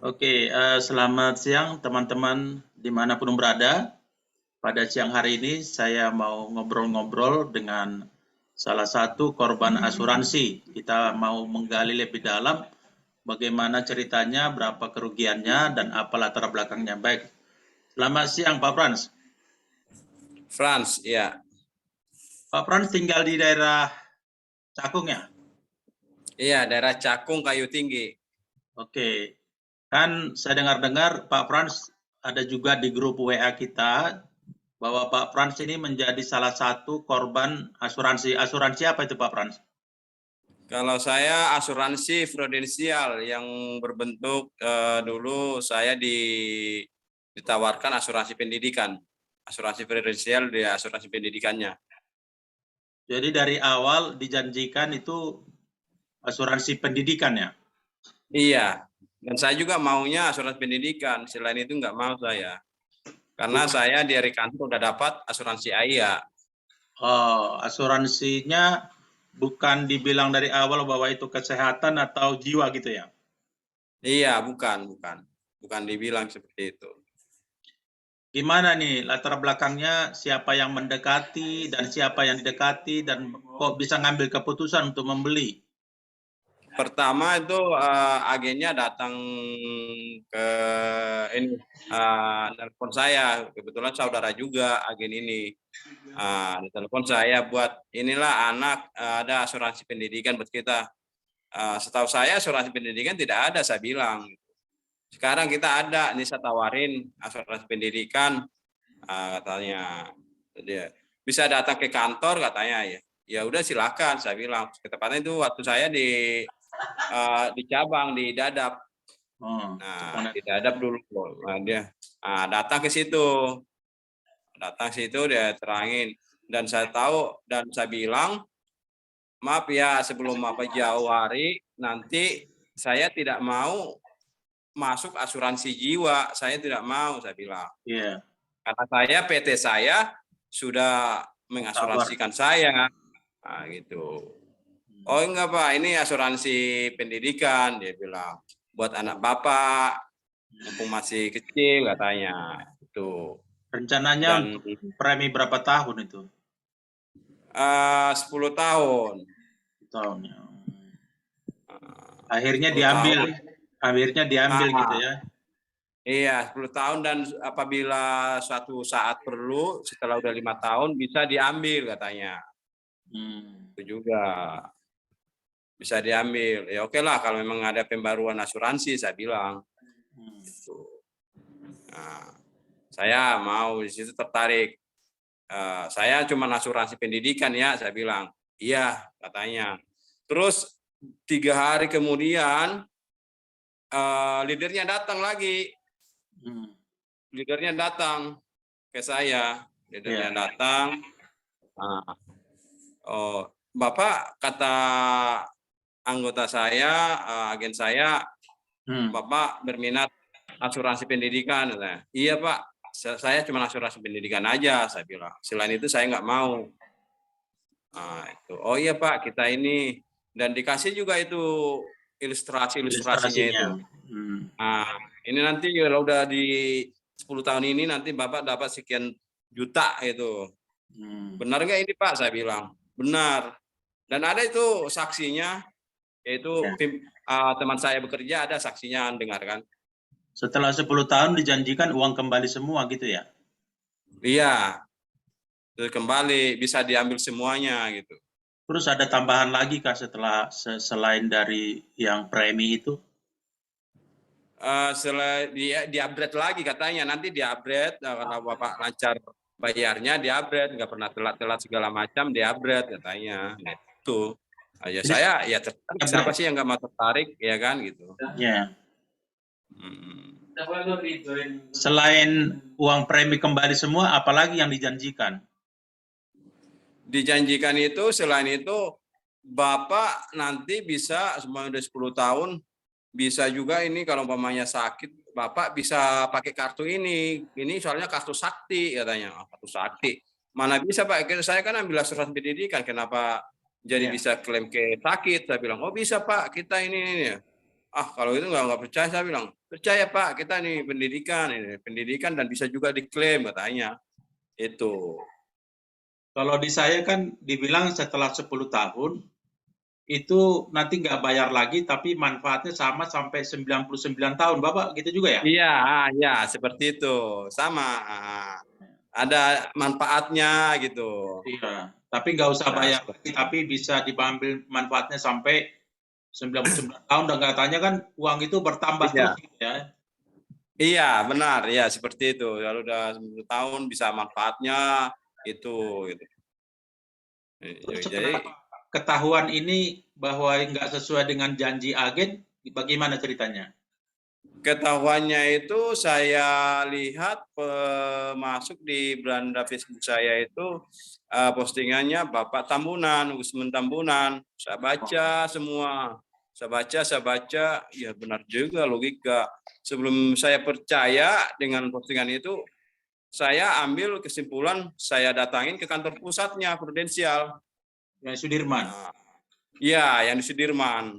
Oke, selamat siang teman-teman dimanapun berada. Pada siang hari ini saya mau ngobrol-ngobrol dengan salah satu korban asuransi. Kita mau menggali lebih dalam bagaimana ceritanya, berapa kerugiannya, dan apa latar belakangnya. Baik, selamat siang Pak Frans. Frans, ya. Pak Frans tinggal di daerah Cakung ya? Iya, daerah Cakung, Kayu Tinggi. Oke, kan saya dengar-dengar Pak Frans ada juga di grup WA kita bahwa Pak Frans ini menjadi salah satu korban asuransi. Asuransi apa itu Pak Frans? Kalau saya asuransi prudensial yang berbentuk dulu saya ditawarkan asuransi pendidikan. Asuransi prudensial di asuransi pendidikannya. Jadi dari awal dijanjikan itu asuransi pendidikan ya? Iya, dan saya juga maunya asuransi pendidikan. Selain itu nggak mau saya. Karena saya dari kantor udah dapat asuransi AIA. Oh, asuransinya bukan dibilang dari awal bahwa itu kesehatan atau jiwa gitu ya? Iya, bukan dibilang seperti itu. Gimana nih latar belakangnya, siapa yang mendekati dan siapa yang didekati dan kok bisa ngambil keputusan untuk membeli? Pertama itu agennya datang ke ini telepon saya, kebetulan saudara juga agen ini. Telepon saya buat inilah anak ada asuransi pendidikan buat kita. Setahu saya asuransi pendidikan tidak ada, saya bilang. Sekarang kita ada, ini saya tawarin asuransi pendidikan, katanya. Dia bisa datang ke kantor katanya ya. Ya udah silakan, saya bilang. Ketepatnya itu waktu saya di cabang di Dadap. Di Dadap dulu. Nah, dia datang ke situ. Dia terangin dan saya tahu dan saya bilang, maaf ya sebelum Januari nanti saya tidak mau masuk asuransi jiwa, saya tidak mau, saya bilang. Iya. Karena saya PT saya sudah mengasuransikan saya. Gitu. Oh enggak Pak, ini asuransi pendidikan, dia bilang. Buat anak Bapak, mumpung masih kecil katanya. Itu. Rencananya Dan untuk premi berapa tahun itu? 10 tahun. Tahunnya. Akhirnya 10 diambil, tahun. gitu ya? Iya, 10 tahun dan apabila suatu saat perlu, setelah udah 5 tahun bisa diambil katanya. Itu juga. Bisa diambil. Ya oke lah kalau memang ada pembaruan asuransi, saya bilang. Gitu. Nah, saya mau di situ tertarik. Saya cuma asuransi pendidikan ya, saya bilang. Iya, katanya. Terus 3 hari kemudian leadernya datang lagi. Leadernya datang ke saya. Leadernya datang. Oh, Bapak kata anggota saya, agen saya, Bapak berminat asuransi pendidikan. Iya Pak, saya cuma asuransi pendidikan aja, saya bilang. Selain itu saya nggak mau. Oh iya Pak, kita ini. Dan dikasih juga itu ilustrasinya itu. Ini nanti kalau udah di 10 tahun ini nanti Bapak dapat sekian juta itu. Benar nggak ini Pak? Saya bilang. Benar. Dan ada itu saksinya, yaitu teman saya bekerja, ada saksinya, dengarkan. Setelah 10 tahun dijanjikan uang kembali semua gitu ya? Iya. Kembali, bisa diambil semuanya gitu. Terus ada tambahan lagi kah selain dari yang premi itu? Setelah di-upgrade lagi katanya, nanti di-upgrade kalau Bapak lancar bayarnya di-upgrade, nggak pernah telat-telat segala macam di-upgrade katanya. Itu. Ya saya ya tertarik, siapa sih yang nggak mau tertarik ya kan gitu. Ya. Selain uang premi kembali semua, apalagi yang dijanjikan? Dijanjikan itu selain itu Bapak nanti bisa semuanya udah 10 tahun bisa juga ini kalau umpamanya sakit Bapak bisa pakai kartu ini soalnya kartu sakti katanya. Kartu sakti mana bisa Pak, saya kan ambil asuransi pendidikan, kenapa jadi bisa klaim ke sakit. Saya bilang, oh bisa Pak, kita ini. Kalau itu nggak percaya, saya bilang, percaya Pak, kita ini pendidikan dan bisa juga diklaim katanya. Itu. Kalau di saya kan dibilang setelah 10 tahun, itu nanti nggak bayar lagi, tapi manfaatnya sama sampai 99 tahun. Bapak gitu juga ya? Iya, seperti itu. Sama. Ada manfaatnya gitu. Iya, tapi nggak usah Ya, bayar lagi, tapi bisa diambil manfaatnya sampai 99 tahun, dan katanya kan uang itu bertambah terus iya. gitu ya. Iya, benar. Ya, seperti itu. Kalau udah 10 tahun bisa manfaatnya itu gitu. Terus Jadi setelah ketahuan ini bahwa nggak sesuai dengan janji agen, bagaimana ceritanya? ketahuannya itu saya lihat masuk di beranda Facebook saya itu postingannya Bapak Tambunan, Usman Tambunan. Saya baca semua. Saya baca, ya benar juga logika. Sebelum saya percaya dengan postingan itu, saya ambil kesimpulan, saya datangin ke kantor pusatnya Prudensial. Yang Sudirman. Iya, yang di Sudirman.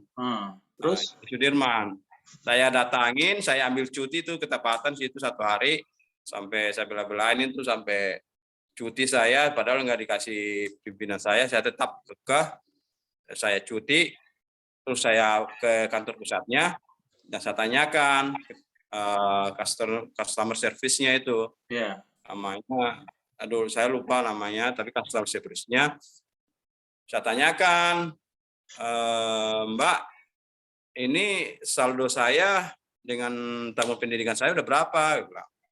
Terus? Di Sudirman. Saya datangin, saya ambil cuti itu ketepatan situ 1 hari, sampai saya bela-belain itu sampai cuti saya, padahal nggak dikasih pimpinan saya tetap kekeh, saya cuti, terus saya ke kantor pusatnya, dan saya tanyakan customer service-nya itu, namanya, aduh saya lupa namanya, tapi customer service-nya, saya tanyakan, Mbak, ini saldo saya dengan tabungan pendidikan saya udah berapa?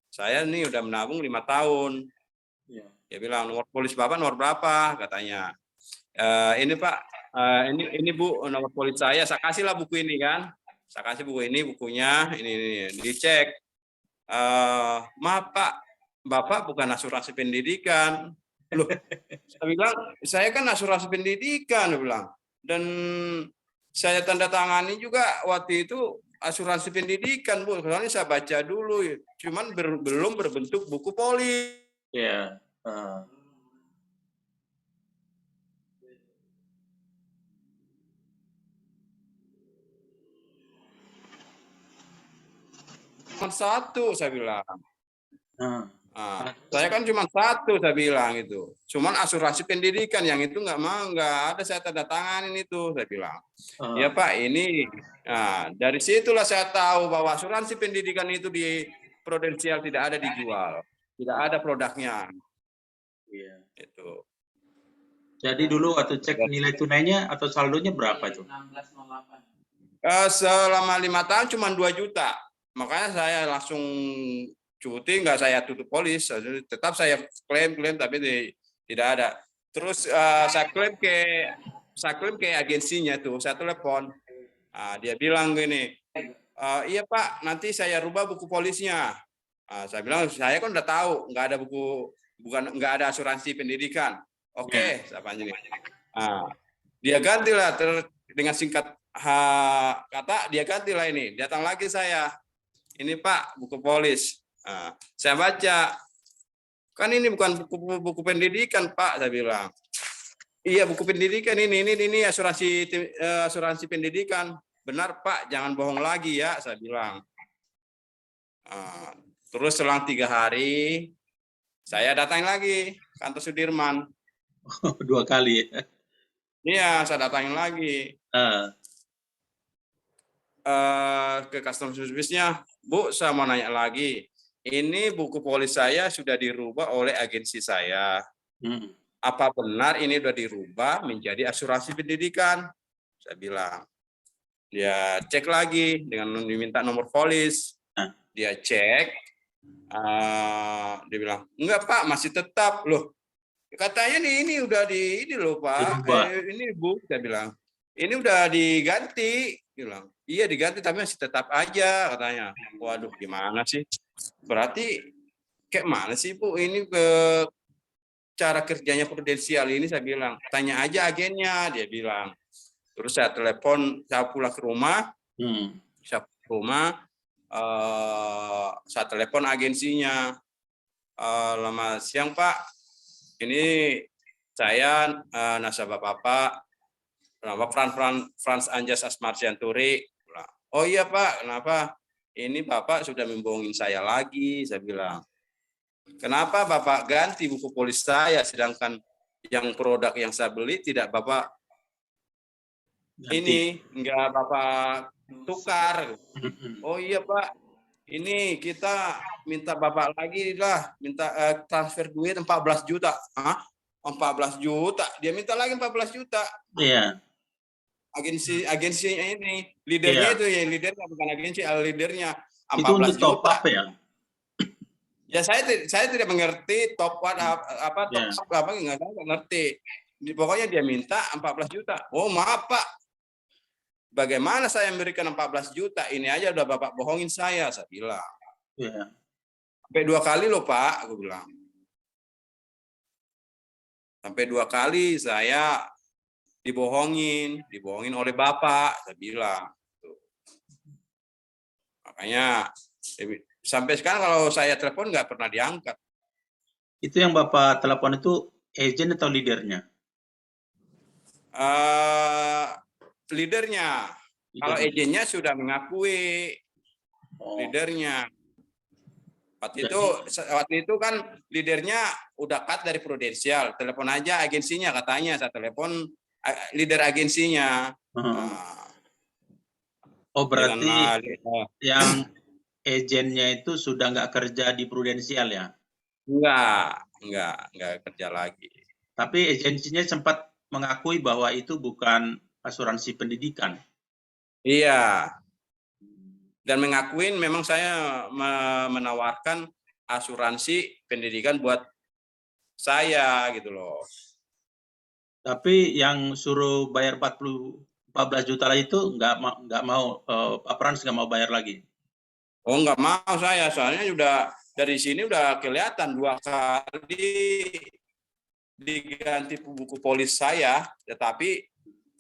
Saya ini udah menabung 5 tahun. Dia bilang, nomor polis Bapak nomor berapa? Katanya. Ini Pak, ini Bu, nomor polis saya kasihlah buku ini kan. Saya kasih buku ini, bukunya, ini dicek. Maaf Pak, Bapak bukan asuransi pendidikan. Loh, saya bilang, saya kan asuransi pendidikan, dia bilang. Dan saya tanda tangani juga waktu itu asuransi pendidikan, Bu. Soalnya saya baca dulu, cuman belum berbentuk buku polis. Iya. Cuma satu, saya bilang. Saya kan cuma satu, saya bilang itu. Cuman asuransi pendidikan yang itu nggak ada saya tanda tanganin itu, saya bilang. Ya Pak, ini. Dari situlah saya tahu bahwa asuransi pendidikan itu di Prudensial tidak ada dijual, tidak ada produknya. Iya. Itu. Jadi dulu waktu cek nilai tunainya atau saldonya berapa itu? 1608. Selama 5 tahun cuma 2 juta. Makanya saya langsung cuti, nggak saya tutup polis. Tetap saya klaim tapi tidak ada. Terus saya klaim ke agensinya tuh, saya telepon. Dia bilang gini, iya Pak, nanti saya rubah buku polisnya. Saya bilang, saya kan udah tahu nggak ada asuransi pendidikan. Oke, saya panggil. Dia gantilah dengan singkat kata, dia gantilah ini. Datang lagi saya, ini Pak buku polis. Saya baca, kan ini bukan buku pendidikan Pak, saya bilang. Iya buku pendidikan ini asuransi pendidikan. Benar Pak, jangan bohong lagi ya, saya bilang. Terus selang 3 hari, saya datang lagi kantor Sudirman. 2 kali ya? Iya, saya datangin lagi. Ke customer service-nya, Bu, saya mau nanya lagi. Ini buku polis saya sudah dirubah oleh agensi saya. Apa benar ini sudah dirubah menjadi asuransi pendidikan? Saya bilang. Dia cek lagi dengan diminta nomor polis. Dia cek. Dia bilang, enggak Pak, masih tetap. Loh, katanya ini udah ini loh Pak. Ini Bu, saya bilang. Ini udah diganti. Dia bilang, iya diganti tapi masih tetap aja katanya. Waduh, gimana sih? Berarti kayak mana sih Bu? Ini cara kerjanya Prudensial ini, saya bilang. Tanya aja agennya, dia bilang. Terus saya telepon, saya pulang ke rumah. Saya telepon agensinya. Selamat siang Pak. Ini saya nasabah Bapak. Frans Anjas Asmarsianturi. Oh iya Pak, kenapa? Ini Bapak sudah membohongin saya lagi, saya bilang. Kenapa Bapak ganti buku polis saya, sedangkan yang produk yang saya beli tidak Bapak Ganti. enggak Bapak tukar. Oh iya Pak, ini kita minta Bapak lagi lah, minta transfer duit 14 juta. Hah? 14 juta? Dia minta lagi 14 juta. Iya. Agensinya ini, leadernya Iya. itu ya, leadernya bukan agensi, leadernya 14 Itu untuk top juta. up ya? Ya saya tidak mengerti top up apa Ya. top up apa nggak ngerti. Pokoknya dia minta 14 juta. Oh maaf Pak, bagaimana saya memberikan 14 juta? Ini aja udah Bapak bohongin saya bilang. Ya. Sampai 2 kali loh Pak, aku bilang. Sampai 2 kali saya dibohongin oleh Bapak, saya bilang. Makanya sampai sekarang kalau saya telepon nggak pernah diangkat. Itu yang Bapak telepon itu agent atau leadernya? Leadernya. Kalau agennya sudah mengakui leadernya. Waktu itu kan leadernya udah cut dari Prudensial. Telepon aja agensinya katanya. Saya telepon leader agensinya. Oh berarti yang agennya itu sudah nggak kerja di Prudensial ya? Enggak kerja lagi. Tapi agensinya sempat mengakui bahwa itu bukan asuransi pendidikan. Iya. Dan mengakuin memang saya menawarkan asuransi pendidikan buat saya gitu loh. Tapi yang suruh bayar 14 juta lah itu nggak mau, Pak Frans nggak mau bayar lagi? Oh nggak mau saya, soalnya udah dari sini udah kelihatan 2 kali diganti buku polis saya, tetapi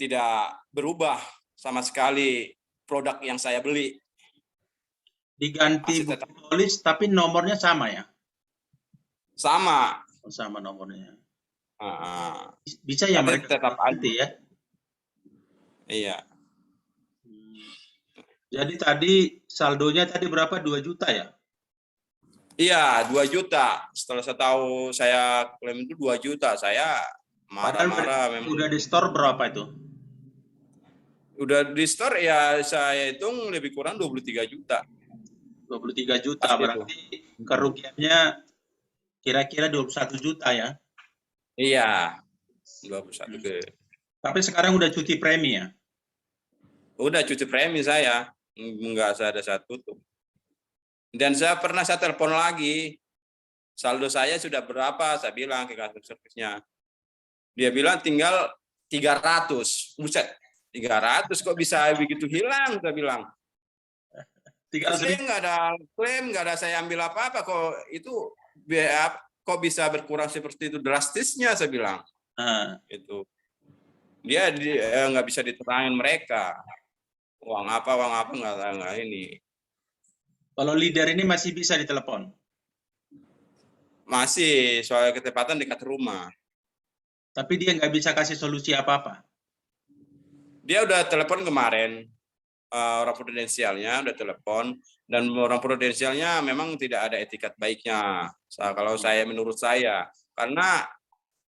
tidak berubah sama sekali produk yang saya beli. Diganti buku polis tapi nomornya sama ya? Sama. Sama nomornya. Bisa ya mereka tetap ganti ya? Iya. Jadi tadi saldonya tadi berapa? 2 juta ya? Iya, 2 juta. Setelah saya tahu saya klaim itu 2 juta, saya marah-marah. Udah di store berapa itu? Udah di store ya saya hitung lebih kurang 23 juta. 23 juta berarti kerugiannya kira-kira 21 juta ya? Iya, 21 juta. Tapi sekarang udah cuti premi ya? Udah cuti premi saya, enggak saya tutup. Dan saya telepon lagi, saldo saya sudah berapa? Saya bilang ke customer service-nya. Dia bilang tinggal 300. Buset, 300 kok bisa begitu hilang? Saya bilang. Saya nggak ada klaim, nggak ada saya ambil apa-apa. Kok bisa berkurang seperti itu drastisnya? Saya bilang. Itu. Dia nggak bisa diterangin mereka. Uang apa nggak ini. Kalau leader ini masih bisa ditelepon? Masih, soal ketepatan dekat rumah. Tapi dia nggak bisa kasih solusi apa-apa? Dia udah telepon kemarin, orang prudensialnya udah telepon, dan orang prudensialnya memang tidak ada etikat baiknya. Kalau menurut saya, karena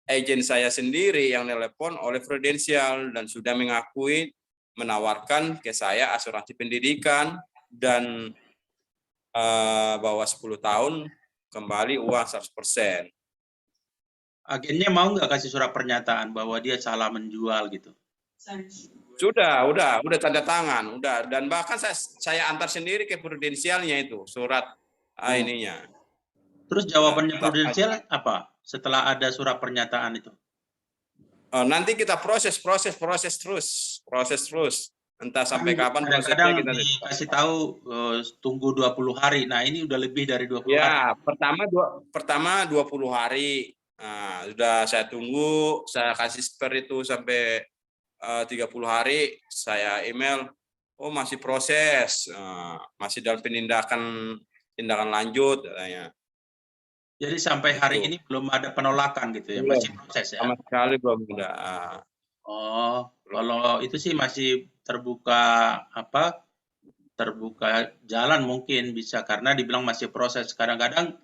agen saya sendiri yang telepon oleh prudensial dan sudah mengakui menawarkan ke saya asuransi pendidikan dan bawah 10 tahun kembali uang 100%. Agennya mau nggak kasih surat pernyataan bahwa dia salah menjual gitu? Sudah tanda tangan, udah, dan bahkan saya antar sendiri ke prudensialnya itu surat ininya. Terus jawabannya prudensial apa setelah ada surat pernyataan itu? Nanti kita proses terus. Entah sampai kapan prosesnya kita dikasih tahu tunggu 20 hari. Nah, ini udah lebih dari 20 hari. Ya, pertama 20 hari. Nah, sudah saya tunggu, saya kasih spare itu sampai 30 hari, saya email, oh masih proses, masih dalam tindakan lanjut katanya. Jadi sampai hari ini belum ada penolakan gitu ya, masih proses ya? Sama sekali belum ada. Oh, kalau itu sih masih terbuka apa, terbuka jalan mungkin bisa karena dibilang masih proses. Kadang-kadang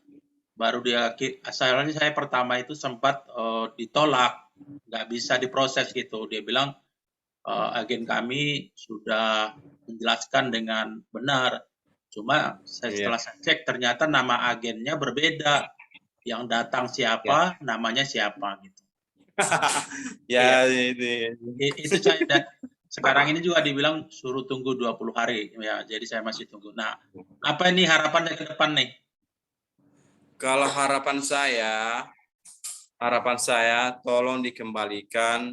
baru dia asalnya saya pertama itu sempat, ditolak, nggak bisa diproses gitu. Dia bilang, agen kami sudah menjelaskan dengan benar. Cuma Iya. setelah saya cek ternyata nama agennya berbeda, yang datang Ya. siapa, namanya siapa gitu. Iya, Ya itu. itu saya dan sekarang ini juga dibilang suruh tunggu 20 hari ya, jadi saya masih tunggu. Nah, apa ini harapannya ke depan nih? Kalau harapan saya tolong dikembalikan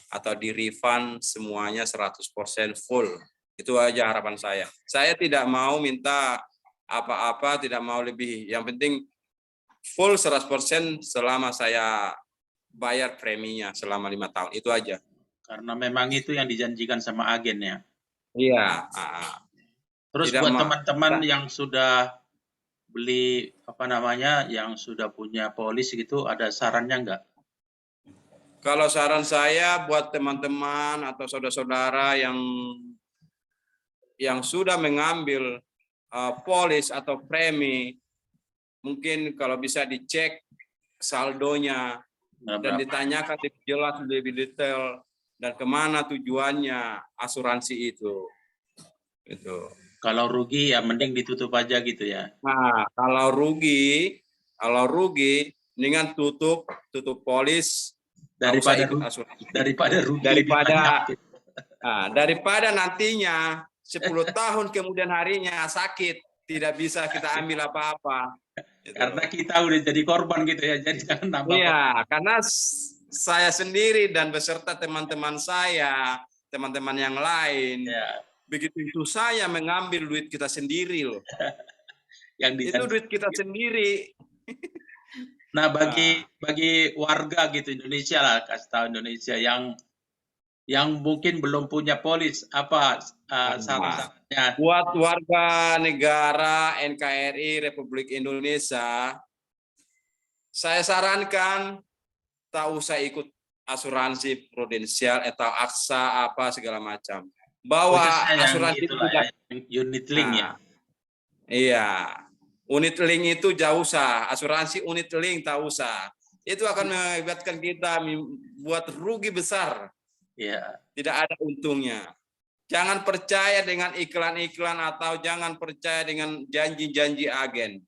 atau di-refund semuanya 100% full. Itu aja harapan saya. Saya tidak mau minta apa-apa, tidak mau lebih. Yang penting full 100% selama saya bayar preminya selama 5 tahun. Itu aja. Karena memang itu yang dijanjikan sama agen ya. Iya. Terus Tidak buat mau. teman-teman yang sudah beli apa namanya, yang sudah punya polis gitu, ada sarannya nggak? Kalau saran saya buat teman-teman atau saudara-saudara yang sudah mengambil polis atau premi, mungkin kalau bisa dicek saldonya Nah, dan berapa? ditanyakan lebih jelas, lebih detail, dan kemana tujuannya asuransi itu. Itu. Kalau rugi ya mending ditutup aja gitu ya. Nah, kalau rugi, mendingan tutup polis, nggak usah ikut asuransi. Daripada rugi lebih banyak. Daripada Gitu. daripada nantinya 10 tahun kemudian harinya sakit, tidak bisa kita ambil apa-apa. Karena Gitu. kita udah jadi korban gitu ya, jadi jangan nambah korban. Iya, karena saya sendiri dan beserta teman-teman saya, teman-teman yang lain, Ya, begitu itu saya mengambil duit kita sendiri loh. yang Itu dijanjikan. duit kita sendiri. Nah, Nah, bagi warga gitu Indonesia lah, kasih tahu Indonesia yang mungkin belum punya polis, apa saran-sarannya? buat warga negara NKRI Republik Indonesia, saya sarankan tak usah ikut asuransi prudensial atau aksa apa segala macam. Bawa Khususnya yang asuransi itulah ya, tidak. unit link ya. Nah, iya. Unit link itu jauh usah, asuransi unit link tak usah. Itu akan mengakibatkan kita buat rugi besar. Iya. Tidak ada untungnya. Jangan percaya dengan iklan-iklan atau jangan percaya dengan janji-janji agen.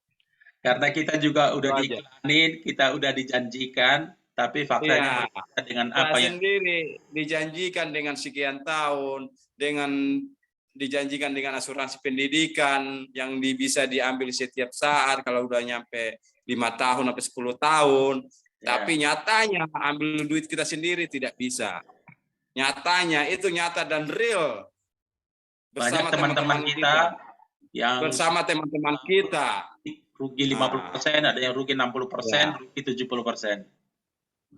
Karena kita juga Itu udah aja. diiklanin, kita udah dijanjikan, tapi faktanya Iya, berbeda dengan saya apa yang sendiri dijanjikan dengan sekian tahun, dijanjikan dengan asuransi pendidikan yang bisa diambil setiap saat kalau udah nyampe 5 tahun sampai 10 tahun. ya, Tapi nyatanya ambil duit kita sendiri tidak bisa. Nyatanya itu nyata dan real banyak bersama teman-teman teman-teman kita kita. yang Bersama teman-teman kita. rugi Nah, 50%, ada yang rugi 60%, ya. rugi 70%.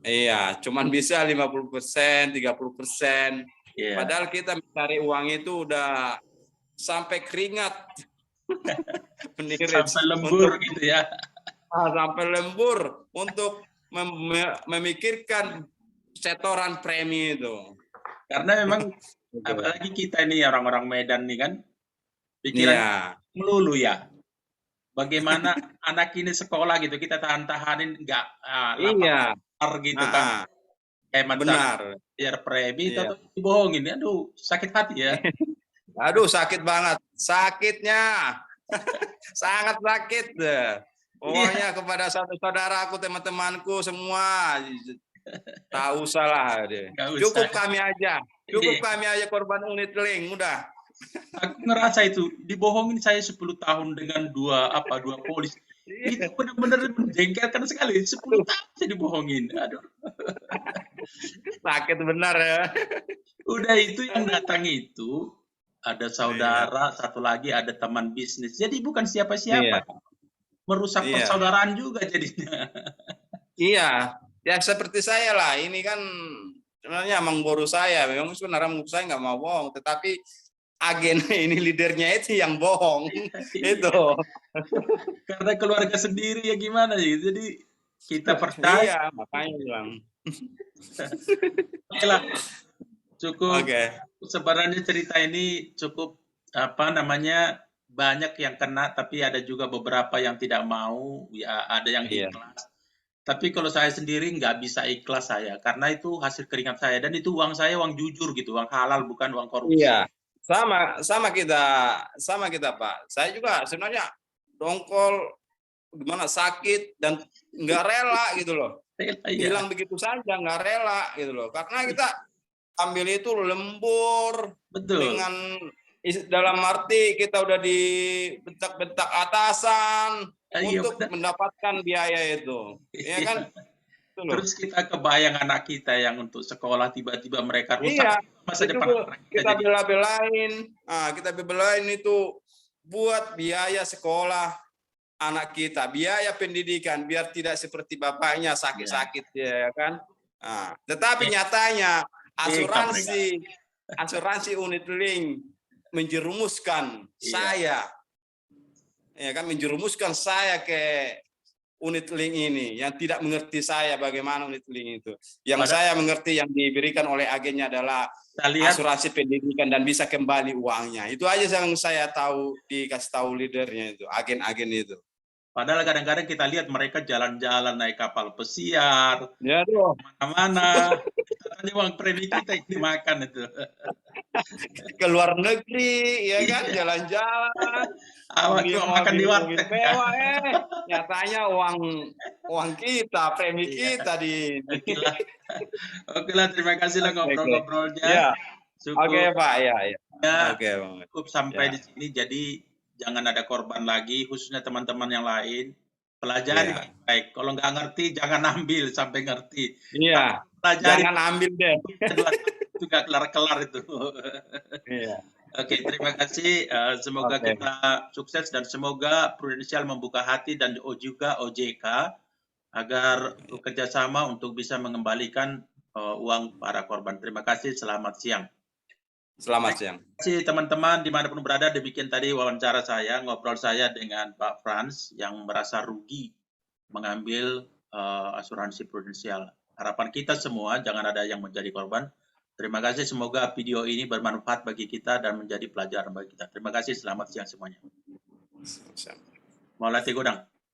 Iya, cuman bisa 50%, 30%. Iya. Padahal kita mencari uang itu udah sampai keringat menirit Sampai lembur untuk gitu ya. sampai lembur untuk memikirkan setoran premi itu. Karena memang Gitu. apalagi kita ini orang-orang Medan nih kan, pikiran Iya, melulu ya. Bagaimana anak ini sekolah gitu, kita tahan-tahanin nggak lapar iya, gitu kan. Hemat sana benar. biar premi, Iya. atau dibohongin. Aduh, sakit hati ya. Aduh, sakit banget. Sakitnya sangat sakit. Iya, Pokoknya kepada saudaraku, teman-temanku semua, tak usah lah. nggak usah. Cukup kami aja. Cukup Iya. kami aja korban unit link. Udah. Aku ngerasa itu dibohongin saya 10 tahun dengan dua polis. Itu benar-benar menjengkelkan sekali. 10 Aduh, tahun saya dibohongin. Aduh. sakit benar ya. Udah itu yang datang itu ada Iya. saudara, satu lagi ada teman bisnis. Jadi bukan Iya. siapa-siapa. Merusak Iya. persaudaraan juga jadinya. Iya. Ya seperti saya lah. Ini kan sebenarnya emang boru saya. Memang sebenarnya menurut saya nggak mau bohong. Tetapi agen ini leadernya itu yang bohong. Itu. Karena keluarga sendiri ya gimana ya. Jadi kita percaya Iya, makanya bilang. Oke lah, cukup. Oke. Sebenarnya cerita ini cukup apa namanya banyak yang kena, tapi ada juga beberapa yang tidak mau, ya ada yang Iya. ikhlas. Tapi kalau saya sendiri nggak bisa ikhlas saya, karena itu hasil keringat saya dan itu uang saya uang jujur gitu, uang halal bukan uang korupsi. Iya. Sama kita Pak. Saya juga sebenarnya dongkol gimana sakit dan nggak rela gitu loh. Iya, Hilang begitu saja nggak rela gitu loh. Karena kita ambil itu lembur betul. dengan dalam arti kita udah dibentak-bentak atasan Iya untuk benar. mendapatkan biaya itu. Ya Iya. kan? Itu loh. Terus kita kebayang anak kita yang untuk sekolah tiba-tiba mereka rusak Iya, masa itu depan tuh anak kita kita jadi. bela-belain. Nah, kita bela-belain itu buat biaya sekolah anak kita, biaya pendidikan biar tidak seperti bapaknya Ya, sakit-sakit ya kan. Nah, tetapi nyatanya mereka. asuransi unit link menjerumuskan Iya. saya, ya kan menjerumuskan saya ke unit link ini yang tidak mengerti saya bagaimana unit link itu. Yang Padahal saya mengerti yang diberikan oleh agennya adalah kita lihat, asuransi pendidikan dan bisa kembali uangnya. Itu aja yang saya tahu dikasih tahu leadernya itu, agen-agen itu. padahal kadang-kadang kita lihat mereka jalan-jalan naik kapal pesiar, Ya tuh. kemana-mana. Katanya uang premi kita yang dimakan itu. Ke luar negeri, ya kan, Iya. jalan-jalan, Awak beli cuma makan di mobil-mobil warteg. mewah, nyatanya uang kita, premi Iya. kita di. Oke lah. Oke lah, terima kasih lah Oke. ngobrol-ngobrolnya. Ya, oke Cukup Pak, ya, ya. ya, Oke, Bang. cukup sampai Ya, di sini. Jadi jangan ada korban lagi, khususnya teman-teman yang lain. Pelajari ya. baik-baik. Kalau nggak ngerti, jangan ambil sampai ngerti. Iya, Kalau pelajari jangan ambil deh. dua itu nggak kelar-kelar itu. Iya, Oke, terima kasih. Semoga oke. kita sukses dan semoga Prudential membuka hati dan juga OJK agar bekerja sama untuk bisa mengembalikan uang para korban. Terima kasih. Selamat siang. Selamat siang. Terima kasih teman-teman dimanapun berada. Demikian tadi wawancara saya, ngobrol saya dengan Pak Frans yang merasa rugi mengambil asuransi prudensial. Harapan kita semua jangan ada yang menjadi korban. Terima kasih, semoga video ini bermanfaat bagi kita dan menjadi pelajaran bagi kita. Terima kasih, selamat siang semuanya. Siang. Mau latih godang.